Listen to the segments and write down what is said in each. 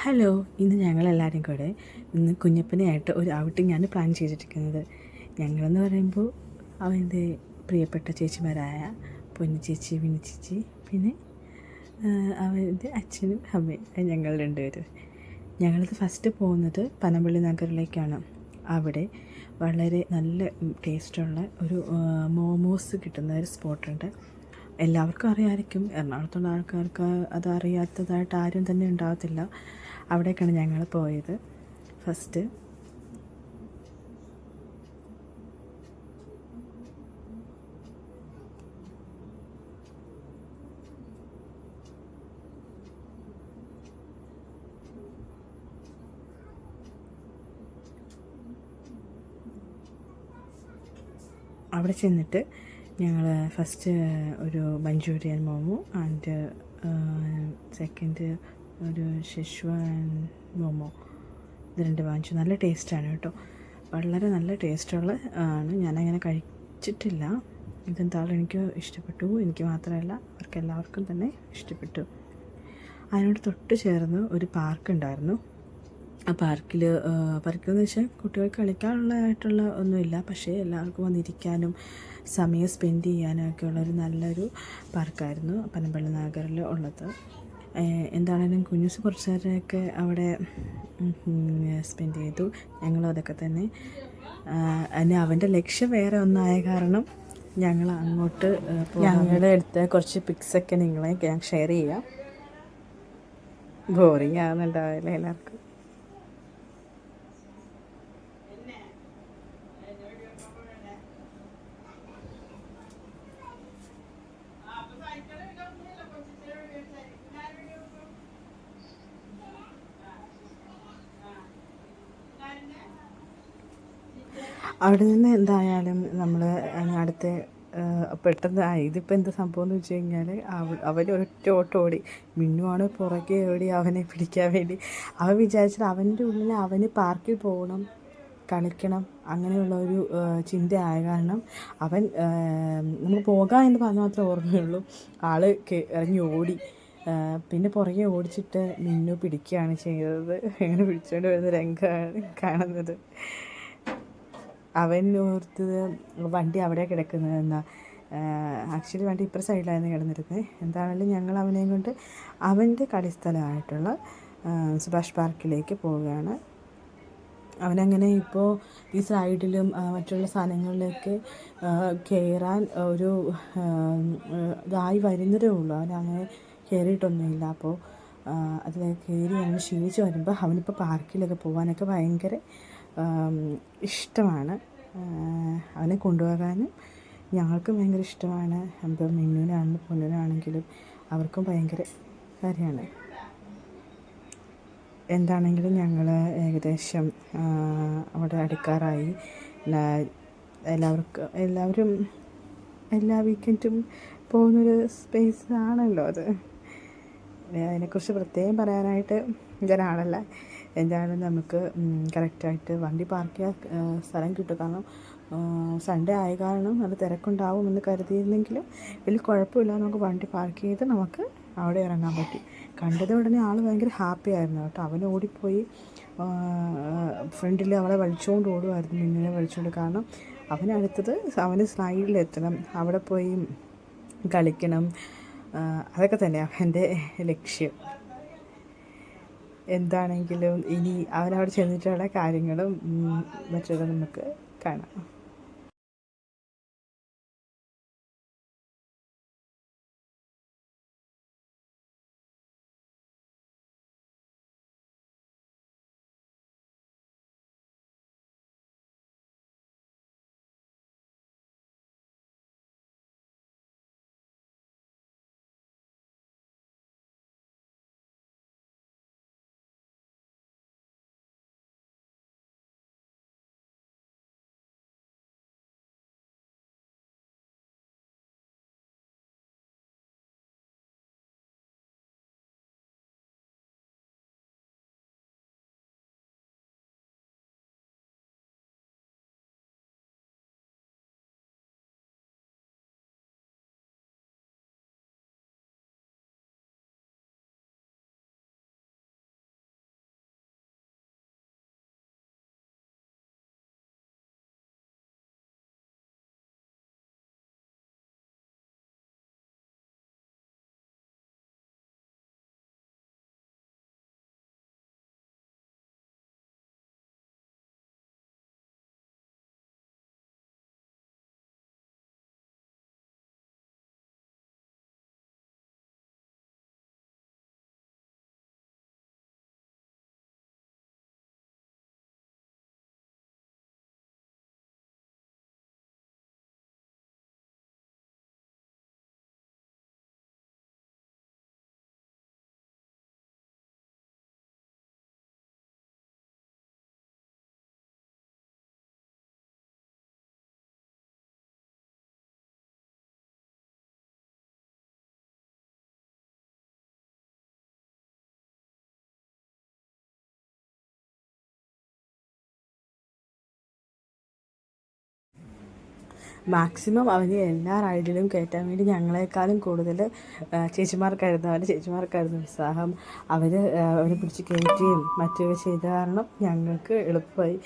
Hello, ഇന്ന് ഞങ്ങളെല്ലാവരും കൂടെ ഇന്ന് കുഞ്ഞപ്പനെയായിട്ട് ഒരു ഔട്ടിങ്ങാണ് പ്ലാൻ ചെയ്തിരിക്കുന്നത്. ഞങ്ങളെന്ന് പറയുമ്പോൾ അവൻ്റെ പ്രിയപ്പെട്ട ചേച്ചിമാരായ പൊന്നു ചേച്ചി, വിനി ചേച്ചി, പിന്നെ അവൻ്റെ അച്ഛനും അമ്മയും ഞങ്ങൾ രണ്ടുപേരും. ഞങ്ങളത് ഫസ്റ്റ് പോകുന്നത് പനമ്പള്ളി നഗറിലേക്കാണ്. അവിടെ വളരെ നല്ല ടേസ്റ്റുള്ള ഒരു മോമോസ് കിട്ടുന്ന ഒരു സ്പോട്ടുണ്ട്. എല്ലാവർക്കും അറിയാമായിരിക്കും, എറണാകുളത്തുള്ള ആൾക്കാർക്ക് അത് അറിയാത്തതായിട്ട് ആരും തന്നെ ഉണ്ടാകത്തില്ല. അവിടേക്കാണ് ഞങ്ങൾ പോയത് ഫസ്റ്റ്. അവിടെ ചെന്നിട്ട് ഞങ്ങൾ ഫസ്റ്റ് ഒരു മഞ്ചൂരിയൻ മോമോ ആൻഡ് സെക്കൻഡ് ഒരു ഷെഷ്വാൻ മോമോ, ഇത് രണ്ട് വാങ്ങിച്ചു. നല്ല ടേസ്റ്റാണ് കേട്ടോ, വളരെ നല്ല ടേസ്റ്റുള്ള ആണ്. ഞാനങ്ങനെ കഴിച്ചിട്ടില്ല. ഇതെന്തായാലും എനിക്ക് ഇഷ്ടപ്പെട്ടു. എനിക്ക് മാത്രമല്ല, അവർക്കെല്ലാവർക്കും തന്നെ ഇഷ്ടപ്പെട്ടു. അതിനോട് തൊട്ട് ചേർന്ന് ഒരു പാർക്ക് ഉണ്ടായിരുന്നു. ആ പാർക്കെന്ന് വെച്ചാൽ കുട്ടികൾക്ക് കളിക്കാനുള്ളതായിട്ടുള്ള ഒന്നുമില്ല, പക്ഷേ എല്ലാവർക്കും വന്നിരിക്കാനും സമയം സ്പെൻഡ് ചെയ്യാനും ഒക്കെ ഉള്ളൊരു നല്ലൊരു പാർക്കായിരുന്നു പനമ്പള്ളി നഗറിൽ ഉള്ളത്. എന്താണേലും കുഞ്ഞൂസ് കുറച്ച് നേരമൊക്കെ അവിടെ സ്പെൻഡ് ചെയ്തു. ഞങ്ങളും അതൊക്കെ തന്നെ. അതിന് അവൻ്റെ ലക്ഷ്യം വേറെ ഒന്നായ കാരണം ഞങ്ങൾ അങ്ങോട്ട് ഞങ്ങളുടെ അടുത്ത കുറച്ച് പിക്സൊക്കെ നിങ്ങളെ ഞാൻ ഷെയർ ചെയ്യാം. ബോറിങ് ആവുന്നുണ്ടാവില്ല എല്ലാവർക്കും. അവിടെ നിന്ന് എന്തായാലും നമ്മൾ അടുത്ത പെട്ടെന്ന് ഇതിപ്പോൾ എന്താ സംഭവം എന്ന് വെച്ച് കഴിഞ്ഞാൽ അവൻ ഒരൊറ്റ ഓട്ടം ഓടി. മിന്നുവാണ് പുറകെ ഓടി അവനെ പിടിക്കാൻ വേണ്ടി. അവൻ വിചാരിച്ചത് അവൻ്റെ ഉള്ളിൽ അവന് പാർക്കിൽ പോകണം, കളിക്കണം, അങ്ങനെയുള്ള ഒരു ചിന്ത ആയ കാരണം അവൻ നമ്മൾ പോകാം എന്ന് പറഞ്ഞ മാത്രമേ ഓർമ്മയുള്ളൂ. ആൾ ഇറങ്ങി ഓടി. പിന്നെ പുറകെ ഓടിച്ചിട്ട് മിന്നു പിടിക്കുകയാണ് ചെയ്തത്. അങ്ങനെ പിടിച്ചുകൊണ്ട് വരുന്ന രംഗമാണ് കാണുന്നത്. അവൻ ഓർത്തത് വണ്ടി അവിടെ കിടക്കുന്നതെന്നാ. ആക്ച്വലി വണ്ടി ഇപ്പുറ സൈഡിലായിരുന്നു കിടന്നിരുന്നത്. എന്താണെങ്കിലും ഞങ്ങൾ അവനെയും കൊണ്ട് അവൻ്റെ കളിസ്ഥലമായിട്ടുള്ള സുഭാഷ് പാർക്കിലേക്ക് പോവുകയാണ്. അവനങ്ങനെ ഇപ്പോൾ ഈ സൈഡിലും മറ്റുള്ള സാധനങ്ങളിലേക്ക് കയറാൻ ഒരു ഇതായി വരുന്നതേ ഉള്ളൂ. അവനങ്ങനെ കയറിയിട്ടൊന്നുമില്ല. അപ്പോൾ അതിലേക്ക് കയറി അവന് ക്ഷീണിച്ച് വരുമ്പോൾ അവനിപ്പോൾ പാർക്കിലൊക്കെ പോകാനൊക്കെ ഭയങ്കര ഇഷ്ടമാണ്. അവനെ കൊണ്ടുപോകാനും ഞങ്ങൾക്കും ഭയങ്കര ഇഷ്ടമാണ്. അപ്പോൾ മിന്നുവിനാണെങ്കിലും പൊന്നിനാണെങ്കിലും അവർക്കും ഭയങ്കര കാര്യമാണ്. എന്താണെങ്കിലും ഞങ്ങൾ ഏകദേശം അവിടെ അടുക്കാറായി. എല്ലാവരും എല്ലാ വീക്കെൻഡും പോകുന്നൊരു സ്പേസ് ആണല്ലോ അത്. അതിനെക്കുറിച്ച് പ്രത്യേകം പറയാനായിട്ട് ഒരാളല്ല. എന്തായാലും നമുക്ക് കറക്റ്റായിട്ട് വണ്ടി പാർക്ക് ചെയ്യാൻ സ്ഥലം കിട്ടും. കാരണം സൺഡേ ആയ കാരണം നല്ല തിരക്കുണ്ടാവുമെന്ന് കരുതിയിരുന്നെങ്കിലും വലിയ കുഴപ്പമില്ല. നമുക്ക് വണ്ടി പാർക്ക് ചെയ്ത് നമുക്ക് അവിടെ ഇറങ്ങാൻ പറ്റി. കണ്ടത് ഉടനെ ആൾ ഭയങ്കര ഹാപ്പി ആയിരുന്നു കേട്ടോ. അവൻ ഓടിപ്പോയി ഫ്രണ്ടിൽ അവളെ വലിച്ചുകൊണ്ട് ഓടുമായിരുന്നു, മിന്നിനെ വലിച്ചുകൊണ്ട്. കാരണം അവനടുത്തത് അവന് സ്ലൈഡിലെത്തണം, അവിടെ പോയി കളിക്കണം, അതൊക്കെ തന്നെ അവൻ്റെ ലക്ഷ്യം. എന്താണെങ്കിലും ഇനി അവനവിടെ ചെന്നിട്ടുള്ള കാര്യങ്ങളും മറ്റൊക്കെ നമുക്ക് കാണാം. മാക്സിമം അവന് എല്ലാ റൈഡിലും കയറ്റാൻ വേണ്ടി ഞങ്ങളെക്കാളും കൂടുതൽ ചേച്ചിമാർക്കായിരുന്നു ഉത്സാഹം. അവരെ പിടിച്ച് കയറ്റുകയും മറ്റൊക്കെ ചെയ്ത കാരണം ഞങ്ങൾക്ക് എളുപ്പമായി.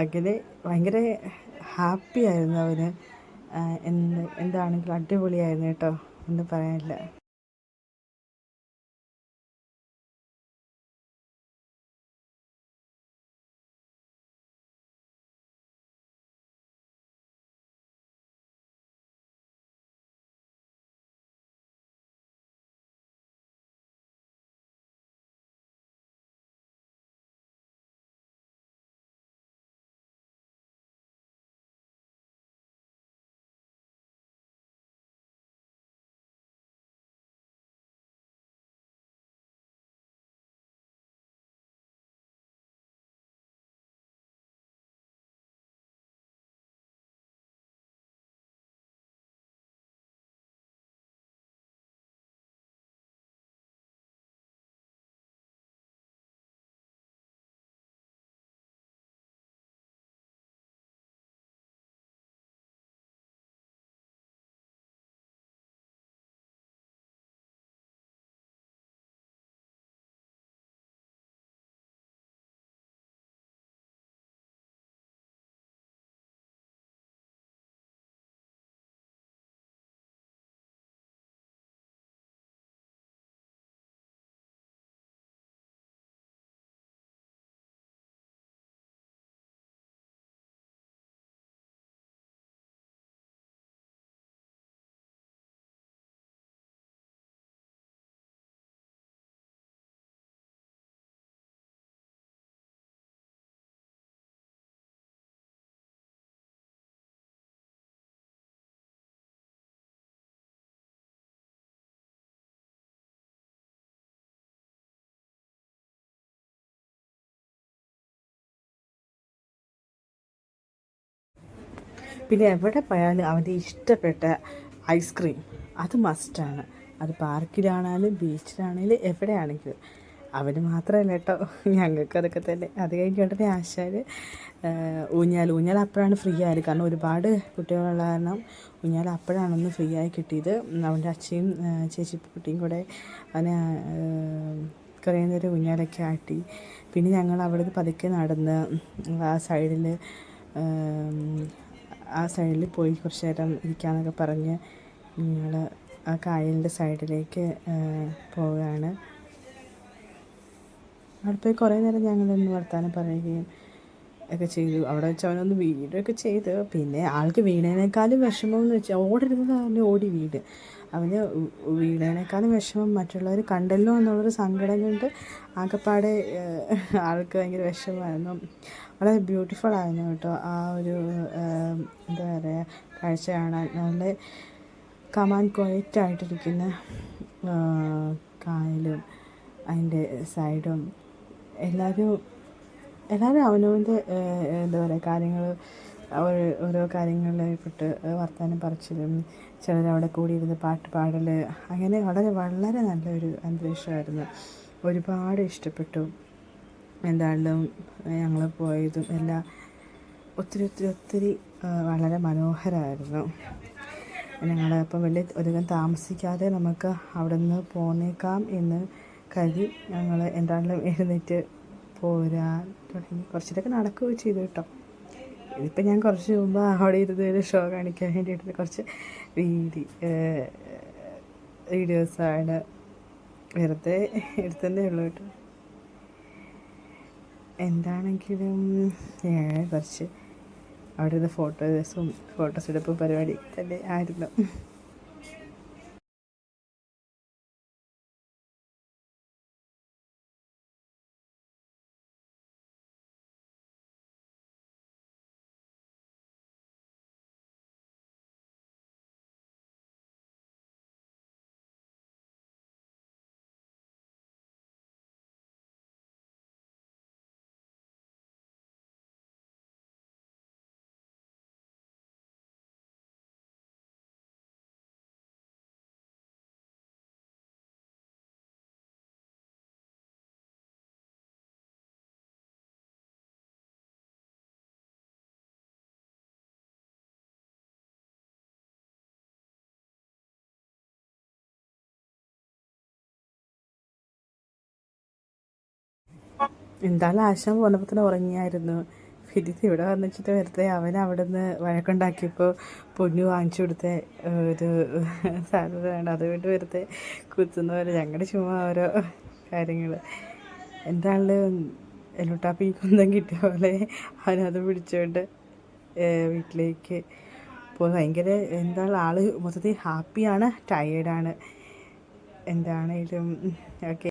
അങ്ങനെ ഭയങ്കര ഹാപ്പി ആയിരുന്നു അവന്. എന്താണെങ്കിലും അടിപൊളിയായിരുന്നു കേട്ടോ, ഒന്നും പറയാനില്ല. പിന്നെ എവിടെ പോയാലും അവൻ്റെ ഇഷ്ടപ്പെട്ട ഐസ്ക്രീം അത് മസ്റ്റാണ്. അത് പാർക്കിലാണെങ്കിലും ബീച്ചിലാണെങ്കിലും എവിടെയാണെങ്കിലും. അവന് മാത്രമല്ല കേട്ടോ, ഞങ്ങൾക്ക് അതൊക്കെ തന്നെ. അത് കഴിഞ്ഞ് ഉടനെ ആശാൻ ഊഞ്ഞാൽ അപ്പോഴാണ് ഫ്രീ ആയത്. കാരണം ഒരുപാട് കുട്ടികളുള്ള കാരണം ഊഞ്ഞാൽ അപ്പോഴാണ് ഫ്രീ ആയി കിട്ടിയത്. അവൻ്റെ അച്ഛയും ചേച്ചിക്കുട്ടിയും കൂടെ അവനെ കുറേ നേരം ഊഞ്ഞാലൊക്കെ ആട്ടി. പിന്നെ ഞങ്ങൾ അവിടെ പതുക്കെ നടന്ന് ആ സൈഡിൽ പോയി കുറച്ച് നേരം ഇരിക്കാമെന്നൊക്കെ പറഞ്ഞ് ഞങ്ങൾ ആ കായലിൻ്റെ സൈഡിലേക്ക് പോവുകയാണ്. അവിടെ പോയി കുറേ നേരം ഞങ്ങളൊന്ന് വർത്താനം പറയുകയും ഒക്കെ ചെയ്തു. അവിടെ വെച്ച് അവനൊന്ന് വീഴുകയൊക്കെ ചെയ്തു. പിന്നെ ആൾക്ക് വീണേനേക്കാളും വിഷമം എന്ന് വെച്ചാൽ ഓടരുത് അവന് ഓടി വീട്. അവന് വീണേനേക്കാളും വിഷമം മറ്റുള്ളവർ കണ്ടല്ലോ എന്നുള്ളൊരു സങ്കടം കൊണ്ട് ആകെപ്പാടെ ആൾക്ക് ഭയങ്കര വിഷമമായിരുന്നു. വളരെ ബ്യൂട്ടിഫുൾ ആയിരുന്നു കേട്ടോ ആ ഒരു എന്താ പറയുക കാഴ്ച കാണാൻ. നല്ല കമാൻ ക്വയറ്റായിട്ടിരിക്കുന്ന കായലും അതിൻ്റെ സൈഡും എല്ലാവരും അവനവൻ്റെ എന്താ പറയുക കാര്യങ്ങൾ ഓരോ കാര്യങ്ങളിൽപ്പെട്ട് വർത്തമാനം പറച്ചിലും ചിലരവിടെ കൂടിയിരുന്ന് പാട്ട് പാടൽ, അങ്ങനെ വളരെ നല്ലൊരു അന്തരീക്ഷമായിരുന്നു. ഒരുപാട് ഇഷ്ടപ്പെട്ടു. എന്തായാലും ഞങ്ങൾ പോയതും എല്ലാം ഒത്തിരി വളരെ മനോഹരമായിരുന്നു. ഞങ്ങളപ്പം അധികം താമസിക്കാതെ നമുക്ക് അവിടെ നിന്ന് പോന്നേക്കാം എന്ന് കരുതി ഞങ്ങൾ എന്തായാലും എഴുന്നേറ്റ് പോരാൻ തുടങ്ങി. കുറച്ചിട്ടൊക്കെ നടക്കുകയും ചെയ്തു കേട്ടോ. ഇതിപ്പോൾ ഞാൻ കുറച്ച് മുമ്പ് അവിടെ ഇരുന്ന് ഒരു ഷോ കാണിക്കാൻ വേണ്ടിയിട്ട് കുറച്ച് വീഡിയോസാണ് വെറുതെ എടുത്തതേ ഉള്ളൂ കേട്ടോ. എന്താണെങ്കിലും കുറച്ച് അവിടെ ഇരുന്ന് ഫോട്ടോസ് എടുപ്പ് പരിപാടി തന്നെ ആയിരുന്നു. എന്തായാലും ആശാൻ പോന്നപ്പോൾ തന്നെ ഉറങ്ങിയായിരുന്നു. ഫിരിത്ത് ഇവിടെ വന്നിട്ട് വെറുതെ അവൻ അവിടെ നിന്ന് വഴക്കുണ്ടാക്കിയപ്പോൾ പൊന്നു വാങ്ങിച്ചു കൊടുത്ത ഒരു സാധനമാണ് അതുകൊണ്ട് വെറുതെ കുത്തുന്ന പോലെ ഞങ്ങളുടെ ചുമ്മാ ഓരോ കാര്യങ്ങൾ. എന്തായാലും എല്ലുട്ടാപ്പി കുന്തം കിട്ടിയ പോലെ അവനത് പിടിച്ചുകൊണ്ട് വീട്ടിലേക്ക് പോയി. ഭയങ്കര എന്താണ് ആൾ മൊത്തത്തിൽ ഹാപ്പിയാണ്, ടയേർഡാണ്. എന്താണേലും ഓക്കെ.